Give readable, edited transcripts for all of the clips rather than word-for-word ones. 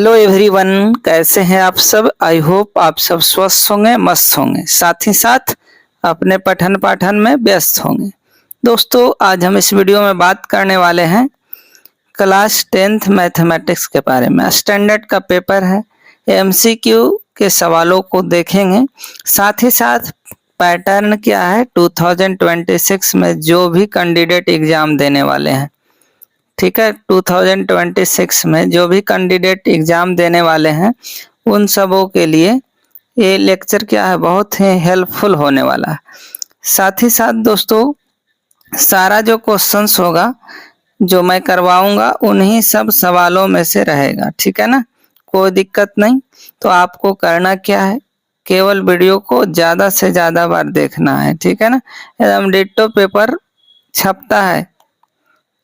Hello everyone, कैसे हैं आप सब। आई होप आप सब स्वस्थ होंगे, मस्त होंगे, साथ ही साथ अपने पठन पाठन में व्यस्त होंगे। दोस्तों, आज हम इस वीडियो में बात करने वाले हैं क्लास 10th मैथमेटिक्स के बारे में। स्टैंडर्ड का पेपर है, एमसीक्यू के सवालों को देखेंगे, साथ ही साथ पैटर्न क्या है 2026 में जो भी कैंडिडेट एग्जाम देने वाले हैं। ठीक है, 2026 में जो भी कैंडिडेट एग्जाम देने वाले हैं उन सबों के लिए ये लेक्चर क्या है, बहुत ही हेल्पफुल होने वाला है। साथ ही साथ दोस्तों, सारा जो क्वेश्चंस होगा जो मैं करवाऊंगा उन्हीं सब सवालों में से रहेगा। ठीक है ना, कोई दिक्कत नहीं। तो आपको करना क्या है, केवल वीडियो को ज़्यादा से ज़्यादा बार देखना है। ठीक है ना, एकदम डिट्टो पेपर छपता है।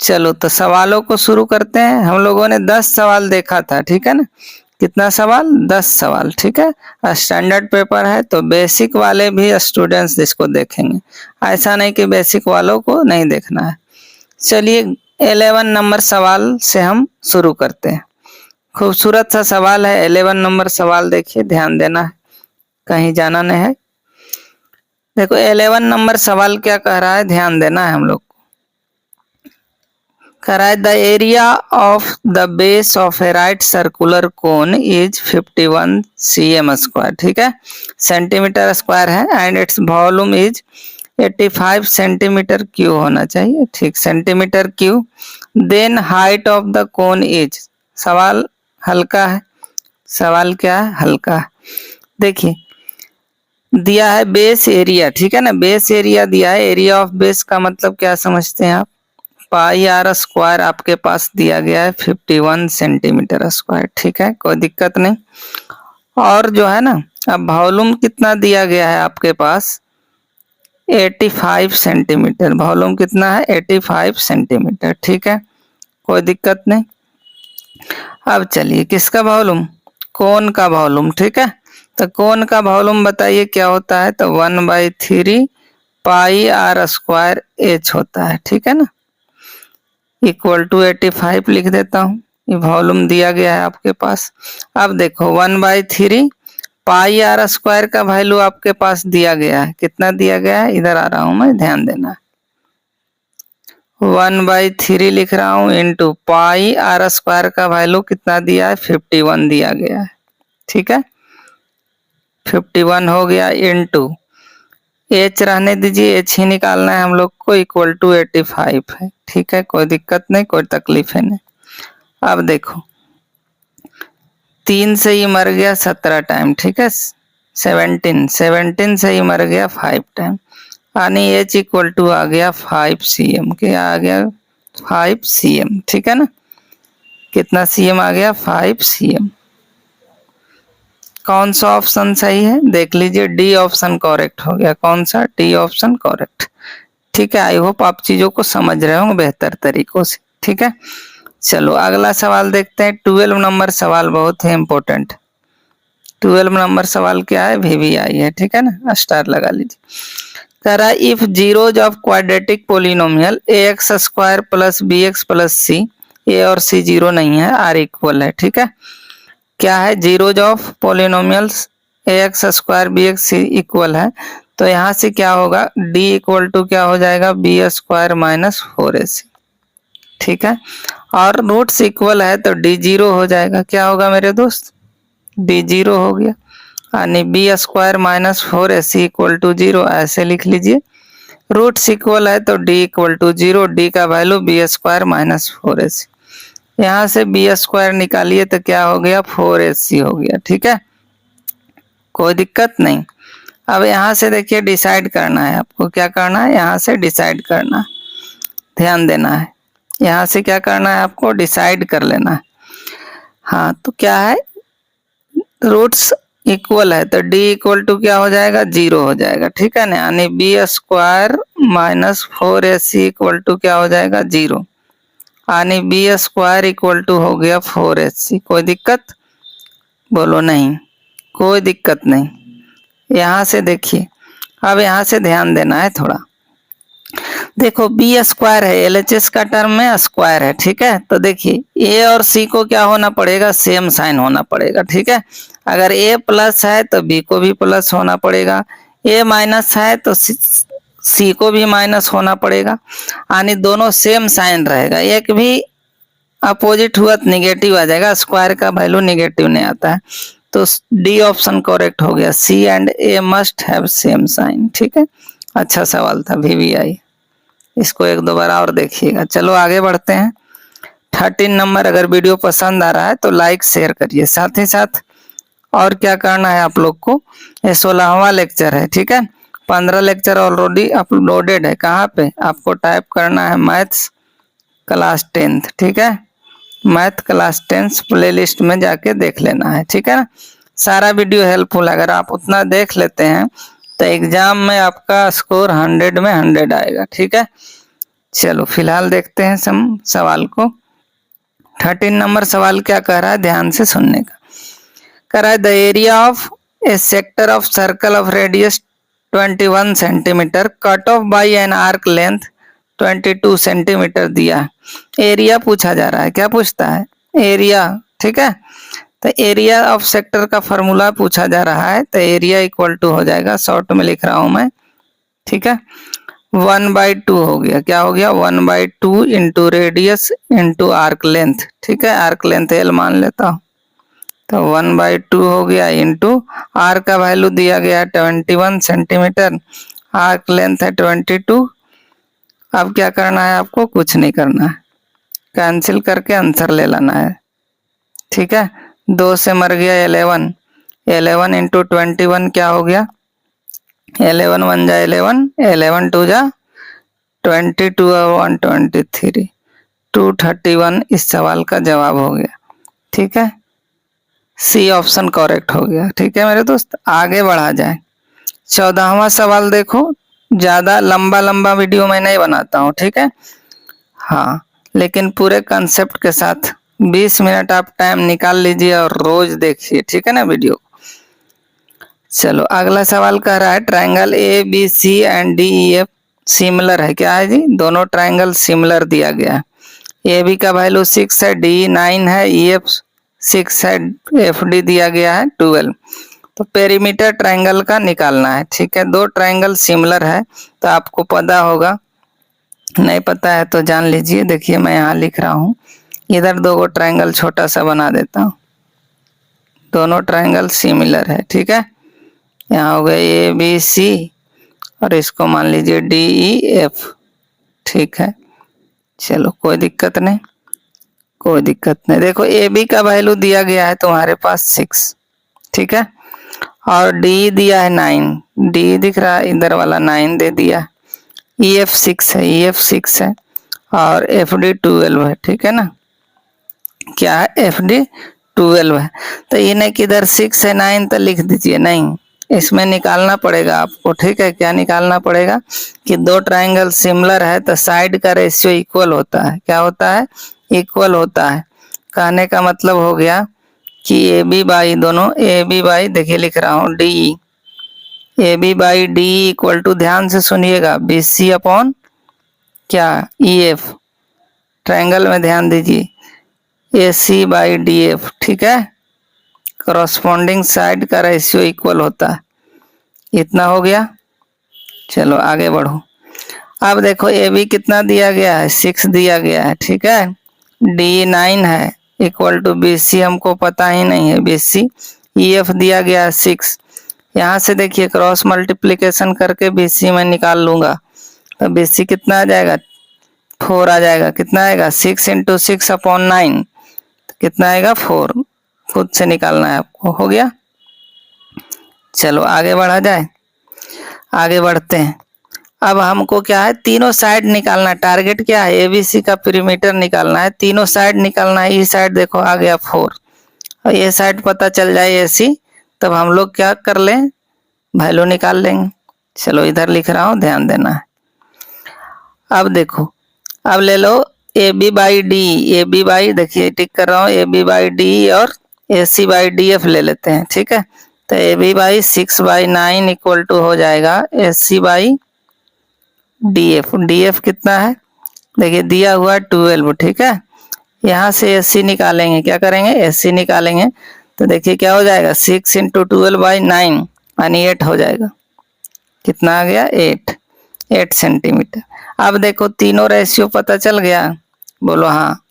चलो तो सवालों को शुरू करते हैं। हम लोगों ने 10 सवाल देखा था। ठीक है ना, कितना सवाल, 10 सवाल। ठीक है, स्टैंडर्ड पेपर है तो बेसिक वाले भी स्टूडेंट्स इसको देखेंगे, ऐसा नहीं कि बेसिक वालों को नहीं देखना है। चलिए 11 नंबर सवाल से हम शुरू करते हैं। खूबसूरत सा सवाल है 11 नंबर सवाल, देखिए ध्यान देना है, कहीं जाना नहीं है। देखो 11 नंबर सवाल क्या कह रहा है, ध्यान देना है हम लोग। The area of the base of a right circular cone is 51 cm square. ठीक है, सेंटीमीटर स्क्वायर है and its volume is 85 centimetre cube होना चाहिए। ठीक, centimetre cube. Then height of the cone is, सवाल हल्का है, सवाल क्या है, हल्का है। देखिए दिया है बेस एरिया। ठीक है ना, बेस एरिया दिया है। एरिया ऑफ बेस का मतलब क्या समझते हैं आप, पाई आर स्क्वायर आपके पास दिया गया है 51 सेंटीमीटर स्क्वायर। ठीक है, कोई दिक्कत नहीं। और जो है ना, अब वॉल्यूम कितना दिया गया है आपके पास, 85 सेंटीमीटर। वॉल्यूम कितना है, 85 सेंटीमीटर। ठीक है, कोई दिक्कत नहीं। अब चलिए किसका वॉल्यूम, कोन का वॉल्यूम। ठीक है, तो कोन का वॉल्यूम बताइए क्या होता है, तो 1/3 पाई आर स्क्वायर एच होता है। ठीक है ना, इक्वल टू 85 लिख देता हूँ, ये वॉल्यूम दिया गया है आपके पास। अब देखो 1/3 पाई आर स्क्वायर का वैल्यू आपके पास दिया गया है, कितना दिया गया है, इधर आ रहा हूं मैं, ध्यान देना। 1/3 लिख रहा हूँ इंटू पाई आर स्क्वायर का वैल्यू कितना दिया है, 51 दिया गया है। ठीक है, 51 हो गया इंटू एच रहने दीजिए, एच ही निकालना है हम लोग को, इक्वल टू 85 है। ठीक है, कोई दिक्कत नहीं, कोई तकलीफ है नहीं। अब देखो 3 से ही मर गया 17 टाइम। ठीक है, 17 से ही मर गया 5 टाइम, यानी एच इक्वल टू आ गया 5 cm। क्या आ गया, 5 cm। ठीक है ना, कितना cm आ गया, 5 cm। कौन सा ऑप्शन सही है, देख लीजिए, डी ऑप्शन करेक्ट हो गया। कौन सा, डी ऑप्शन करेक्ट। ठीक है, आई होप आप चीजों को समझ रहे होंगे बेहतर तरीकों से। ठीक है, चलो अगला सवाल देखते हैं। 12 नंबर सवाल बहुत ही इंपॉर्टेंट। 12 नंबर सवाल क्या है, VVI है। ठीक है ना, स्टार लगा लीजिए। कह रहा है if zeros of quadratic polynomial ax square plus bx plus C, A और सी जीरो नहीं है, आर इक्वल है। ठीक है, क्या है, zeros of polynomials ax square bx C equal है, तो यहाँ से क्या होगा, d इक्वल टू क्या हो जाएगा, बी स्क्वायर माइनस 4ac। ठीक है, और रूट्स इक्वल है तो d जीरो हो जाएगा। क्या होगा मेरे दोस्त, d जीरो हो गया, यानी B square minus 4ac equal to zero, ऐसे लिख लीजिए। रूट्स इक्वल है तो d equal to zero, d का value B square minus 4ac। यहाँ से बी स्क्वायर निकालिए तो क्या हो गया, 4ac हो गया। ठीक है, कोई दिक्कत नहीं। अब यहाँ से देखिए डिसाइड करना है आपको, क्या करना है, यहाँ से डिसाइड करना है, ध्यान देना है। यहाँ से क्या करना है आपको, डिसाइड कर लेना है। हाँ, तो क्या है, रूट्स इक्वल है तो d इक्वल टू क्या हो जाएगा, जीरो हो जाएगा। ठीक है ना, यानी B square minus 4ac equal to क्या हो जाएगा, जीरो, यानी बी स्क्वायर इक्वल टू हो गया 4ac। कोई दिक्कत, बोलो नहीं, कोई दिक्कत नहीं। यहाँ से देखिए, अब यहाँ से ध्यान देना है थोड़ा। देखो बी स्क्वायर है, एलएचएस का टर्म में स्क्वायर है, ठीक है। तो देखिए ए और सी को क्या होना पड़ेगा, सेम साइन होना पड़ेगा, ठीक है। अगर ए प्लस है तो बी को भी प्लस होना पड़ेगा, ए माइनस है तो सी को भी माइनस होना पड़ेगा, यानी दोनों सेम साइन रहेगा। एक भी अपोजिट हुआ तो निगेटिव आ जाएगा, स्क्वायर का वैल्यू निगेटिव नहीं आता है। तो डी ऑप्शन करेक्ट हो गया, C and A must have same sign, ठीक है। अच्छा सवाल था वीवीआई, इसको एक दो बार और देखिएगा। चलो आगे बढ़ते हैं। 13 नंबर, अगर वीडियो पसंद आ रहा है तो लाइक शेयर करिए। साथ ही साथ और क्या करना है आप लोग को, ये 16वां लेक्चर है, ठीक है। 15 लेक्चर ऑलरेडी अपलोडेड है। कहाँ पे आपको टाइप करना है, मैथ्स क्लास 10th, ठीक है। मैथ क्लास 10th प्लेलिस्ट में जाके देख लेना है, ठीक है ना। सारा वीडियो हेल्पफुल, अगर आप उतना देख लेते हैं तो एग्जाम में आपका स्कोर 100 में 100 आएगा, ठीक है। चलो फिलहाल देखते हैं सवाल को। 13 नंबर सवाल क्या कह रहा है, ध्यान से सुनने का। कह रहा है the area of A sector of circle of radius 21 centimetre cut off by an arc length 22 centimetre दिया। एरिया पूछा जा रहा है, क्या पूछता है, एरिया, ठीक है। तो एरिया ऑफ सेक्टर का फॉर्मूला पूछा जा रहा है, तो एरिया इक्वल टू हो जाएगा, शॉर्ट में लिख रहा हूं मैं, ठीक है। 1/2 हो गया, क्या हो गया, 1/2 into radius into arc length, ठीक है। आर्क लेंथ एल मान लेता हूं, तो 1/2 हो गया इंटू आर का वैल्यू दिया गया है 21 सेंटीमीटर, आर्क लेंथ है 22। अब क्या करना है आपको, कुछ नहीं करना है, कैंसिल करके आंसर ले लेना है, ठीक है। 2 से मर गया 11, 11 इंटू 21 क्या हो गया, 11 1 जा 11, 11 2 जा 22 और 1 23, 231 इस सवाल का जवाब हो गया, ठीक है। सी ऑप्शन करेक्ट हो गया, ठीक है मेरे दोस्त। आगे बढ़ा जाए। 14वां सवाल देखो, ज्यादा लंबा लंबा वीडियो मैं नहीं बनाता हूँ, ठीक है। हाँ, लेकिन पूरे कंसेप्ट के साथ 20 मिनट आप टाइम निकाल लीजिए और रोज देखिए, ठीक है ना वीडियो। चलो अगला सवाल कह रहा है triangle A B C and D E F similar है, क्या है जी, दोनों ट्राइंगल सिमिलर दिया गया है। ए बी का वैल्यू 6 है, डी 9 है, ई एफ 6 है, एफ डी दिया गया है 12। तो पेरीमीटर ट्राइंगल का निकालना है, ठीक है। दो ट्राइंगल सिमिलर है, तो आपको पता होगा, नहीं पता है तो जान लीजिए। देखिए मैं यहाँ लिख रहा हूँ, इधर दो गो ट्राइंगल छोटा सा बना देता हूँ, दोनों ट्राइंगल सिमिलर है, ठीक है। यहाँ हो गए ए बी सी और इसको मान लीजिए डी ई एफ, ठीक है। चलो कोई दिक्कत नहीं, कोई दिक्कत नहीं। देखो ए बी का वैल्यू दिया गया है तुम्हारे पास 6, ठीक है, और डी दिया है 9, डी दिख रहा है इधर वाला 9 दे दिया। ई एफ 6 है, ई एफ 6 है, और एफ डी 12 है, ठीक है ना। क्या है, एफ डी 12 है। तो इन्हें किधर 6 है 9 तो लिख दीजिए, नहीं इसमें निकालना पड़ेगा आपको, ठीक है। क्या निकालना पड़ेगा कि दो ट्राइंगल सिमिलर है तो साइड का रेशियो इक्वल होता है, क्या होता है, इक्वल होता है। कहने का मतलब हो गया कि ए बी बाई, दोनों ए बी बाई, देखिए लिख रहा हूँ D, A B by D equal to, ध्यान से सुनिएगा, बी सी अपॉन क्या, ई एफ, ट्राइंगल में ध्यान दीजिए, ए सी बाई डी एफ, ठीक है। करस्पॉन्डिंग साइड का रेशियो इक्वल होता है, इतना हो गया। चलो आगे बढ़ो। अब देखो ए बी कितना दिया गया है, 6 दिया गया है, ठीक है। डी 9 है, इक्वल टू बी सी हमको पता ही नहीं है, बी सी, ई एफ दिया गया है 6। यहाँ से देखिए क्रॉस मल्टीप्लीकेशन करके बी सी में निकाल लूंगा, तो बी सी कितना आ जाएगा, 4 आ जाएगा। कितना आएगा, 6 इंटू 6 अपॉन 9, कितना आएगा 4, खुद से निकालना है आपको, हो गया। चलो आगे बढ़ा जाए, आगे बढ़ते हैं। अब हमको क्या है, तीनों साइड निकालना है, टारगेट क्या है, एबीसी का पेरीमीटर निकालना है, तीनों साइड निकालना है। ये साइड देखो आ गया 4, और ये साइड पता चल जाए एसी, तब हम लोग क्या कर लें, वैल्यू निकाल लेंगे। चलो इधर लिख रहा हूँ, ध्यान देना है। अब देखो, अब ले लो A B by D, A B by, देखिए टिक कर रहा हूँ, ए बी बाई डी और A C by D F ले लेते हैं, ठीक है। तो A B by 6/9 equal to हो जाएगा A C by D F कितना है, देखिए दिया हुआ 12, ठीक है। यहाँ से एस सी निकालेंगे, क्या करेंगे, एस सी निकालेंगे तो देखिए क्या हो जाएगा, 6 इंटू 12/9 यानी 8 हो जाएगा। कितना आ गया, 8 सेंटीमीटर। अब देखो तीनों रेशियो पता चल गया, बोलो हाँ,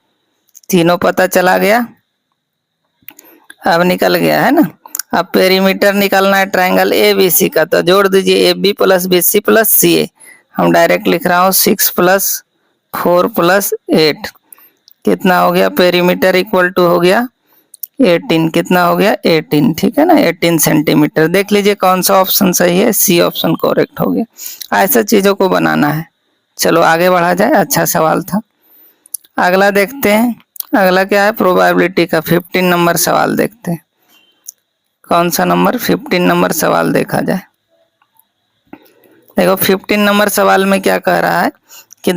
तीनों पता चला गया, अब निकल गया है ना। अब पेरीमीटर निकालना है ट्रायंगल ए बी सी का, तो जोड़ दीजिए A B plus B C plus C A. हम डायरेक्ट लिख रहा हूँ 6 + 4 + 8 कितना हो गया, पेरीमीटर इक्वल टू हो गया 18, कितना हो गया 18, ठीक है ना, 18 सेंटीमीटर। देख लीजिए कौन सा ऑप्शन सही है, सी ऑप्शन करेक्ट हो गया। ऐसा चीजों को बनाना है। चलो आगे बढ़ा जाए, अच्छा सवाल था। अगला देखते हैं, अगला क्या है, प्रोबेबिलिटी का 15 नंबर सवाल देखते हैं। कौन सा नंबर, 15 नंबर सवाल देखा जाए। देखो 15 नंबर सवाल में क्या कह रहा है कि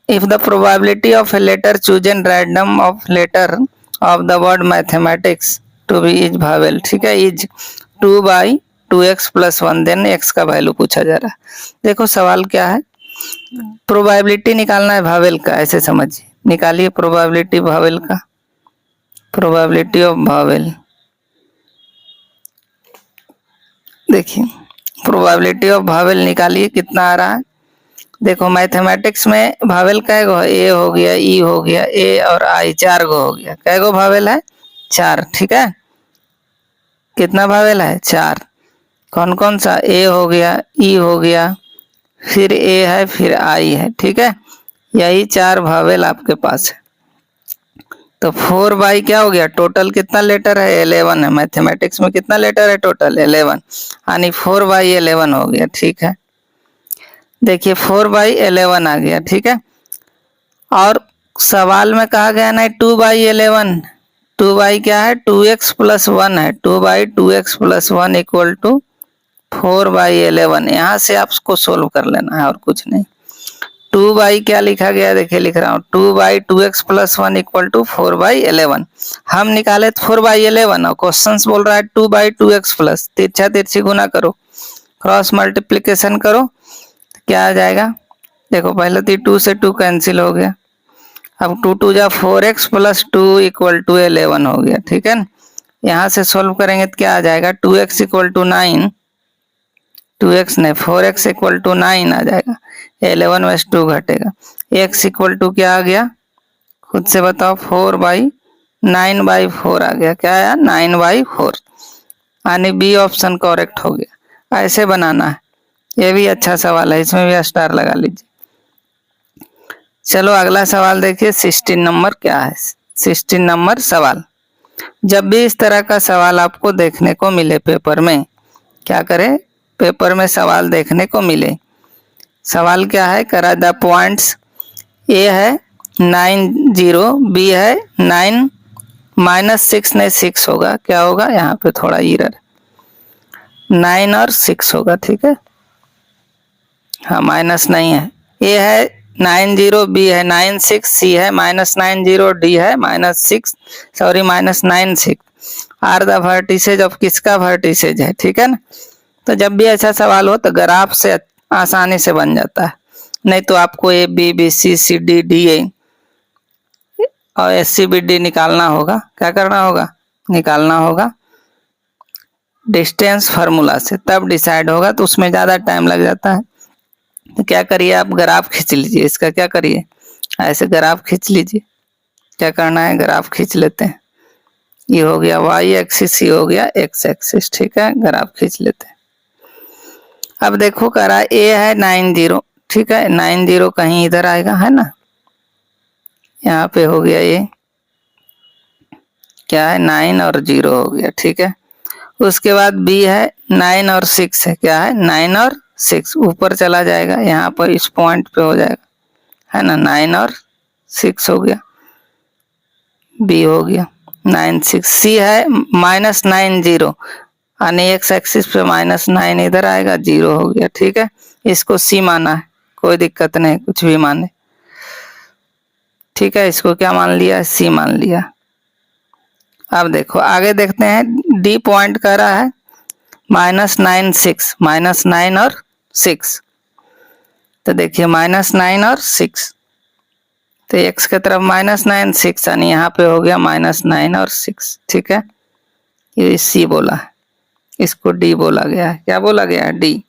if the probability of a letter chosen random of letter of the word mathematics to be is भावेल, ठीक है, इज 2/2x + 1, देन x का वैल्यू पूछा जा रहा है। देखो सवाल क्या है, प्रोबेबिलिटी निकालना है भावेल का, ऐसे समझिए, निकालिए प्रोबेबिलिटी भावेल का, प्रोबेबिलिटी ऑफ भावेल। देखिए प्रोबेबिलिटी ऑफ भावेल निकालिए, कितना आ रहा है। देखो मैथमेटिक्स में भावेल कैगो है, ए हो गया, ई हो गया, ए और आई 4 गो हो गया, कैगो भावेल है, 4, ठीक है। कितना भावेल है, 4। कौन कौन सा, ए हो गया, ई हो गया, फिर ए है, फिर आई है, ठीक है। यही 4 भावेल आपके पास है। तो 4 बाई क्या हो गया, टोटल कितना लेटर है, 11 है। मैथमेटिक्स में कितना लेटर है टोटल, 11, यानी 4/11 हो गया, ठीक है। देखिए 4/11 आ गया, ठीक है। और सवाल में कहा गया ना 2/11, 2 बाई क्या है, 2x + 1 है, 2/2x + 1 इक्वल टू 4/11। यहाँ से आपको सोल्व कर लेना है और कुछ नहीं। 2 बाई क्या लिखा गया, देखिए लिख रहा हूँ 2/2x + 1 इक्वल टू 4/11। हम निकाले 4/11 और क्वेश्चन बोल रहा है 2/2x प्लस, तिरछा तिरछी गुना करो, क्रॉस मल्टीप्लीकेशन करो, क्या आ जाएगा। देखो पहले तो 2 से 2 कैंसिल हो गया, अब 2 2 जा 4x + 2 इक्वल टू 11 हो गया, ठीक है ना। यहाँ से सोल्व करेंगे तो क्या आ जाएगा, 2x = 9, 2x नहीं 4x = 9 आ जाएगा, 11 में 2 घटेगा, x = क्या आ गया, खुद से बताओ, 4/9/4 आ गया, क्या आया, 9/4, यानी बी ऑप्शन करेक्ट हो गया। ऐसे बनाना है, ये भी अच्छा सवाल है, इसमें भी स्टार लगा लीजिए। चलो अगला सवाल देखिए, 16 नंबर क्या है, 16 नंबर सवाल। जब भी इस तरह का सवाल आपको देखने को मिले पेपर में, क्या करें, पेपर में सवाल देखने को मिले, सवाल क्या है, करा द पॉइंट्स, ए है 9 0, बी है 9 -6 नहीं 6 होगा, क्या होगा, यहाँ पे थोड़ा इरर, 9 और 6 होगा, ठीक है, हाँ माइनस नहीं है। ए है 9 0, बी है 9 6, सी है -9 0, डी है -6, sorry -9 6, are the vertices of किसका वर्टिसेज है, ठीक है ना। तो जब भी ऐसा सवाल हो तो ग्राफ से आसानी से बन जाता है, नहीं तो आपको A B B C C D D A और एस सी बी डी निकालना होगा, क्या करना होगा, निकालना होगा डिस्टेंस फार्मूला से, तब डिसाइड होगा, तो उसमें ज़्यादा टाइम लग जाता है। तो क्या करिए, आप ग्राफ खींच लीजिए इसका, क्या करिए, ऐसे ग्राफ खींच लीजिए, क्या करना है, ग्राफ खींच लेते हैं, ये हो गया वाई एक्सिस, ये हो गया एक्स एक्सिस, ठीक है, ग्राफ खींच लेते हैं। अब देखो करा ए है 9 0, ठीक है, 9 0 कहीं इधर आएगा, है ना, यहाँ पे हो गया, ये क्या है 9 और 0 हो गया, ठीक है। उसके बाद बी है 9 और 6 है, क्या है 9 और 6, ऊपर चला जाएगा, यहाँ पर इस पॉइंट पे हो जाएगा, है ना, 9 और 6 हो गया, बी हो गया 9 6, सी है -9 0, यानी एक्स एक्सिस पे -9 इधर आएगा, 0 हो गया, ठीक है। इसको सी माना है, कोई दिक्कत नहीं, कुछ भी माने, ठीक है, इसको क्या मान लिया, सी मान लिया। अब देखो आगे देखते हैं, डी पॉइंट कर रहा है -9 6, -9 और 6, तो देखिए -9 और 6, तो x की तरफ -9 6, यानी यहाँ पे हो गया -9 और 6। ठीक है, ये सी बोला है, इसको डी बोला गया है। क्या बोला गया है? डी।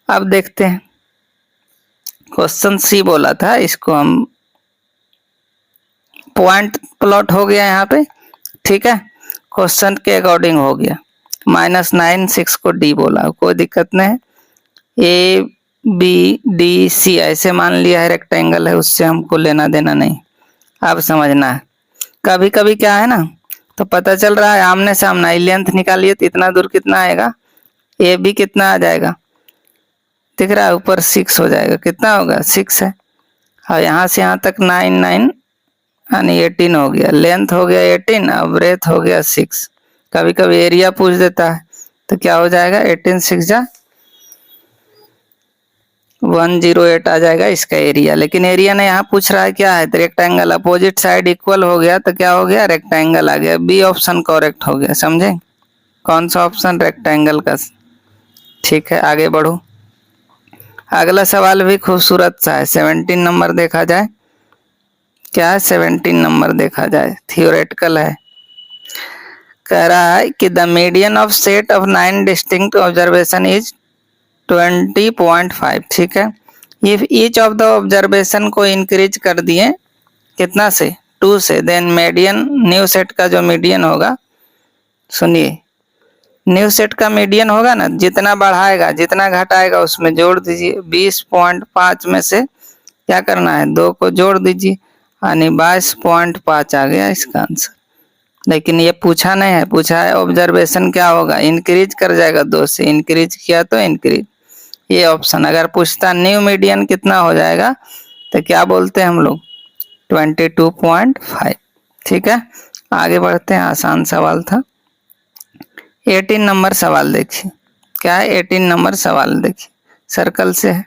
अब देखते हैं, क्वेश्चन सी बोला था, इसको हम पॉइंट प्लॉट हो गया यहाँ पे। ठीक है, क्वेश्चन के अकॉर्डिंग हो गया। -9 6 को डी बोला, कोई दिक्कत नहीं है। ए बी डी सी ऐसे मान लिया है, रेक्टेंगल है, उससे हमको लेना देना नहीं। अब समझना है, कभी कभी क्या है ना, तो पता चल रहा है आमने सामने, लेंथ निकालिए तो इतना दूर कितना आएगा, ए बी कितना आ जाएगा, दिख रहा है ऊपर 6 हो जाएगा, कितना होगा 6 है। और यहाँ से यहाँ तक 9 9 यानी 18 हो गया, लेंथ हो गया 18, अब ब्रेथ हो गया 6। कभी कभी एरिया पूछ देता है, तो क्या हो जाएगा, 18 6 जा 108 आ जाएगा इसका एरिया। लेकिन एरिया ने यहाँ पूछ रहा है क्या है, तो रेक्टेंगल, अपोजिट साइड इक्वल हो गया तो क्या हो गया, रेक्टेंगल आ गया। बी ऑप्शन करेक्ट हो गया, समझे? कौन सा ऑप्शन? रेक्टेंगल का। ठीक है, आगे बढ़ो। अगला सवाल भी खूबसूरत सा है, 17 नंबर देखा जाए। क्या है? 17 नंबर देखा जाए, थियोरेटिकल है। कह रहा है कि the median of set of 9 distinct observation is 20.5। ठीक है, if each of the observation को इंक्रीज कर दिए कितना से, 2 से, देन मीडियन, न्यू सेट का जो मीडियन होगा, सुनिए, न्यू सेट का मीडियन होगा ना, जितना बढ़ाएगा जितना घटाएगा उसमें जोड़ दीजिए। 20.5 में से क्या करना है, 2 को जोड़ दीजिए, यानी 22.5 आ गया इसका आंसर। लेकिन ये पूछा नहीं है, पूछा है ऑब्जर्वेशन क्या होगा, इंक्रीज कर जाएगा 2 से, इंक्रीज किया तो इंक्रीज, ये ऑप्शन। अगर पूछता न्यू मीडियन कितना हो जाएगा, तो क्या बोलते हैं हम लोग, 22.5। ठीक है, आगे बढ़ते हैं, आसान सवाल था। 18 नंबर सवाल देखिए, क्या है 18 नंबर सवाल देखिए, सर्कल से है।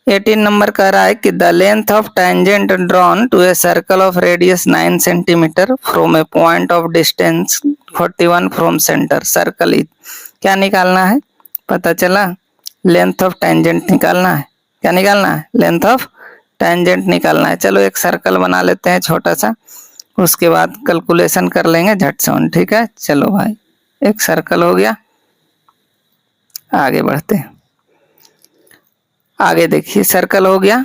18 नंबर कह रहा है कि the length of tangent drawn to a circle of radius 9 centimetre from a point of distance 41 from centre circle is. क्या निकालना है, पता चला, लेंथ ऑफ टेंजेंट निकालना है। क्या निकालना है? लेंथ ऑफ टेंजेंट निकालना है। चलो एक सर्कल बना लेते हैं छोटा सा, उसके बाद कैलकुलेशन कर लेंगे झट से। ठीक है, चलो भाई, एक सर्कल हो गया, आगे बढ़ते हैं। आगे देखिए, सर्कल हो गया।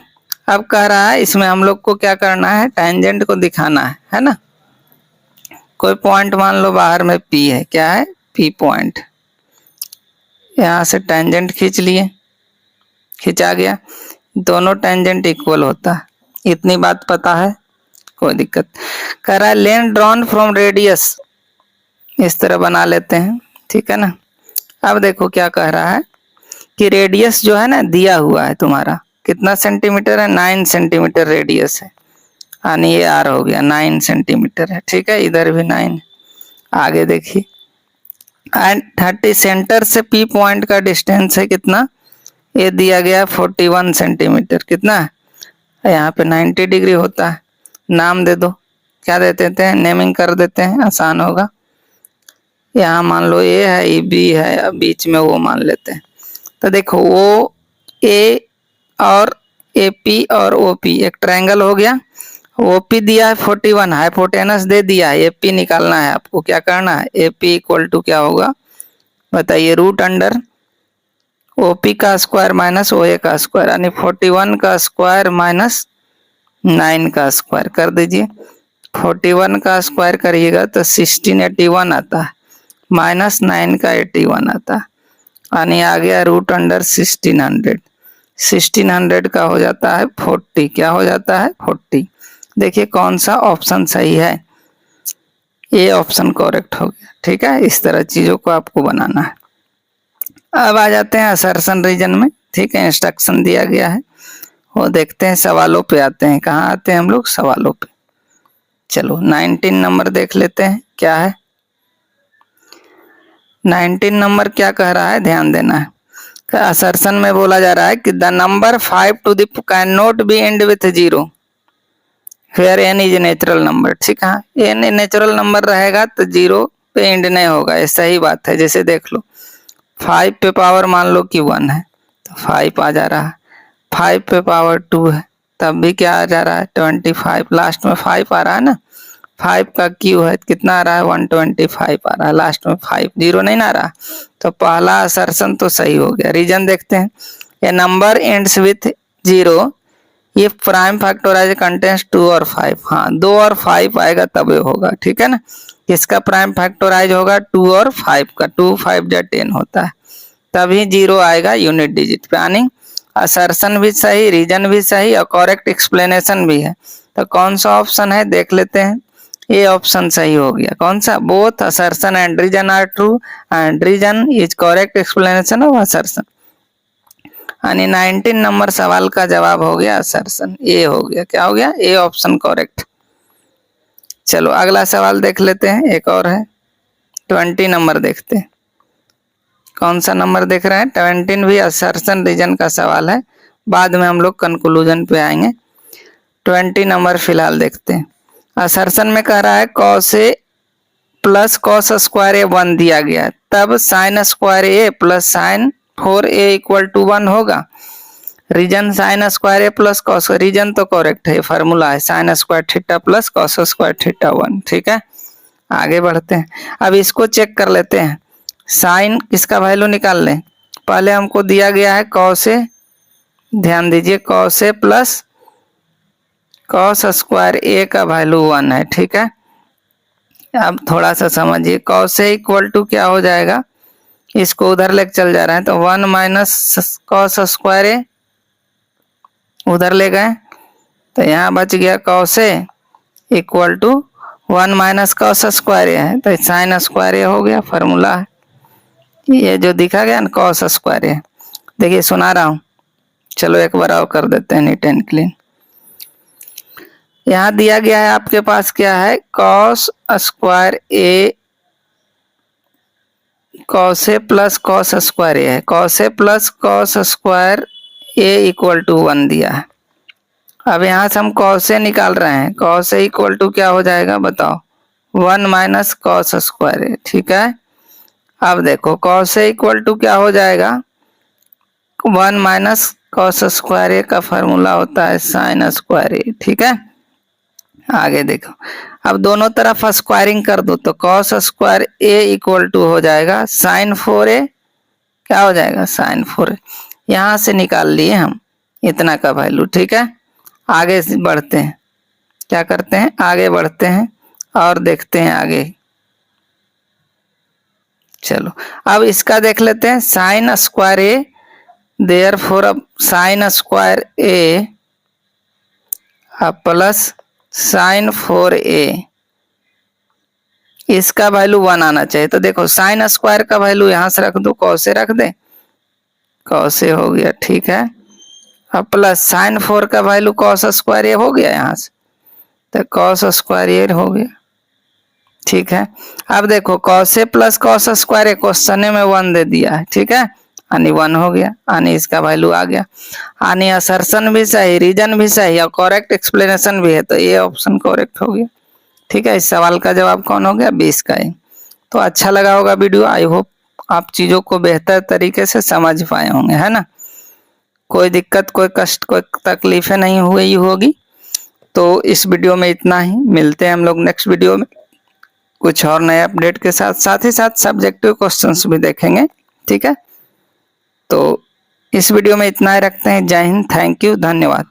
अब कह रहा है इसमें हम लोग को क्या करना है, टेंजेंट को दिखाना है ना। कोई पॉइंट मान लो बाहर में पी है, क्या है, पी पॉइंट, यहाँ से टेंजेंट खींच लिए, खिंचा गया, दोनों टेंजेंट इक्वल होता है, इतनी बात पता है, कोई दिक्कत। कह रहा है लेंथ ड्रॉन फ्रॉम रेडियस, इस तरह बना लेते हैं, ठीक है ना। अब देखो क्या कह रहा है कि रेडियस जो है ना दिया हुआ है तुम्हारा, कितना सेंटीमीटर है, 9 सेंटीमीटर रेडियस है, यानी ये आर हो गया, 9 सेंटीमीटर है। ठीक है, इधर भी 9। आगे देखिए, एंड 30 सेंटर से पी पॉइंट का डिस्टेंस है कितना, ये दिया गया 41 सेंटीमीटर, कितना है, यहाँ पे 90 डिग्री होता है। नाम दे दो, क्या दे देते हैं, नेमिंग कर देते हैं, आसान होगा। यहाँ मान लो ए है, ये बी है, बीच में वो मान लेते हैं। तो देखो वो ए और ए पी और ओ पी एक ट्रायंगल हो गया। ओ पी दिया है 41, हाइपोटेनस दे दिया है, ए पी निकालना है आपको। क्या करना है, ए पी इक्वल टू क्या होगा बताइए, रूट अंडर ओ पी का स्क्वायर माइनस ओ ए का स्क्वायर, यानी 41 का स्क्वायर माइनस 9 का स्क्वायर कर दीजिए। 41 का स्क्वायर करिएगा तो 1681 आता है, माइनस 9 का 81 आता है, यानी आ गया रूट अंडर 1600। 1600 का हो जाता है 40, क्या हो जाता है 40। देखिए कौन सा ऑप्शन सही है, ये ऑप्शन करेक्ट हो गया। ठीक है, इस तरह चीजों को आपको बनाना है। अब आ जाते हैं असर्शन रीजन में। ठीक है, इंस्ट्रक्शन दिया गया है, वो देखते हैं, सवालों पे आते हैं। कहाँ आते हैं हम लोग, सवालों पे। चलो 19 नंबर देख लेते हैं, क्या है 19 नंबर, क्या कह रहा है, ध्यान देना है। असर्शन में बोला जा रहा है कि the number 5 to the can not be end with 0 where N is natural number. ठीक है, एन नेचुरल नंबर रहेगा तो 0 पे एंड नहीं होगा, ये सही बात है। जैसे देख लो 5 पे पावर मान लो कि 1 है, तो 5 आ जा रहा है, 5 पे पावर 2 है, तब भी क्या आ जा रहा है 25, लास्ट में 5 आ रहा है ना, 5 का क्यू है, कितना आ रहा है 125 आ रहा है, लास्ट में 5, जीरो नहीं ना आ रहा, तो पहला असर्शन तो सही हो गया। रीजन देखते हैं, ए नंबर एंड्स विथ 0 ये प्राइम फैक्टोराइज कंटेंट्स 2 और 5, हाँ 2 और 5 आएगा तब ये होगा, ठीक है ना। किसका प्राइम फैक्टोराइज होगा 2 और 5 का, 2 5 जा 10 होता है, तभी 0 आएगा यूनिट डिजिट पे। यानी असर्शन भी सही, रीजन भी सही और करेक्ट एक्सप्लेनेशन भी है। तो कौन सा ऑप्शन है देख लेते हैं, ये ऑप्शन सही हो गया। कौन सा, both assertion and reason are true and reason is correct explanation of assertion. यानी 19 नंबर सवाल का जवाब हो गया असर्शन, ए हो गया। क्या हो गया, ए ऑप्शन करेक्ट। चलो अगला सवाल देख लेते हैं, एक और है 20 नंबर देखते हैं। कौन सा नंबर देख रहे हैं, 17 भी असर्शन रीजन का सवाल है, बाद में हम लोग कंक्लूजन पे आएंगे। 20 नंबर फिलहाल देखते हैं। असर्शन में कह रहा है cos A plus cos square A 1 दिया गया है, तब sine square A plus sine 4a equal to 1 होगा। Reason sine square A plus cos, reason तो करेक्ट है, फार्मूला है sine square theta plus cos square theta 1, ठीक है। आगे बढ़ते हैं, अब इसको चेक कर लेते हैं। साइन किसका वैल्यू निकाल लें, पहले हमको दिया गया है कॉस ए, ध्यान दीजिए cos A plus cos square ए का वैल्यू 1 है, ठीक है। अब थोड़ा सा समझिए, कॉस ए इक्वल टू क्या हो जाएगा, इसको उधर लेके चल जा रहे हैं तो 1 माइनस कॉस स्क्वायर ए उधर ले गए, तो यहाँ बच गया cos A equal to 1 minus cos square A है, तो साइन स्क्वायर ए हो गया, फार्मूला है ये जो दिखा गया ना कॉस स्क्वायर ए। देखिए सुना रहा हूँ, चलो एक बार और कर देते हैं नीट एंड क्लीन। यहाँ दिया गया है आपके पास क्या है, cos square A, cos A plus cos square A है, cos A plus cos square A equal to 1 दिया है। अब यहाँ से हम कॉस ए निकाल रहे हैं, कॉस ए इक्वल टू क्या हो जाएगा बताओ, 1 माइनस कॉस स्क्वायर ए, ठीक है। अब देखो कॉस ए इक्वल टू क्या हो जाएगा, 1 माइनस कॉस स्क्वायर ए का फॉर्मूला होता है साइन स्क्वायर ए, ठीक है। आगे देखो, अब दोनों तरफ स्क्वायरिंग कर दो तो cos square A equal to हो जाएगा साइन 4a, क्या हो जाएगा साइन 4a, यहाँ से निकाल लिए हम इतना का वैल्यू, ठीक है। आगे बढ़ते हैं, क्या करते हैं आगे बढ़ते हैं और देखते हैं आगे। चलो अब इसका देख लेते हैं, साइन स्क्वायर ए, देयरफॉर अब sign square A plus sine 4a, इसका वैल्यू 1 आना चाहिए। तो देखो साइन स्क्वायर का वैल्यू यहाँ से रख दो, कॉस ए रख दे, कॉस ए हो गया, ठीक है। अब प्लस साइन 4 का वैल्यू कॉस स्क्वायर ए हो गया यहाँ से, तो कॉस स्क्वायर ए हो गया, ठीक है। अब देखो cos A plus cos square A question में 1 दे दिया है, ठीक है, यानी 1 हो गया, यानी इसका वैल्यू आ गया। यानी असर्शन भी सही, रीजन भी सही और करेक्ट एक्सप्लेनेशन भी है, तो ये ऑप्शन करेक्ट हो गया, ठीक है। इस सवाल का जवाब कौन हो गया, 20 का ही। तो अच्छा लगा होगा वीडियो, आई होप आप चीज़ों को बेहतर तरीके से समझ पाए होंगे, है ना। कोई दिक्कत, कोई कष्ट, कोई तकलीफें नहीं हुई होगी। तो इस वीडियो में इतना ही, मिलते हैं हम लोग नेक्स्ट वीडियो में कुछ और नए अपडेट के साथ, साथ ही साथ सब्जेक्टिव क्वेश्चंस भी देखेंगे, ठीक है। तो इस वीडियो में इतना ही रखते हैं, जय हिंद, थैंक यू, धन्यवाद।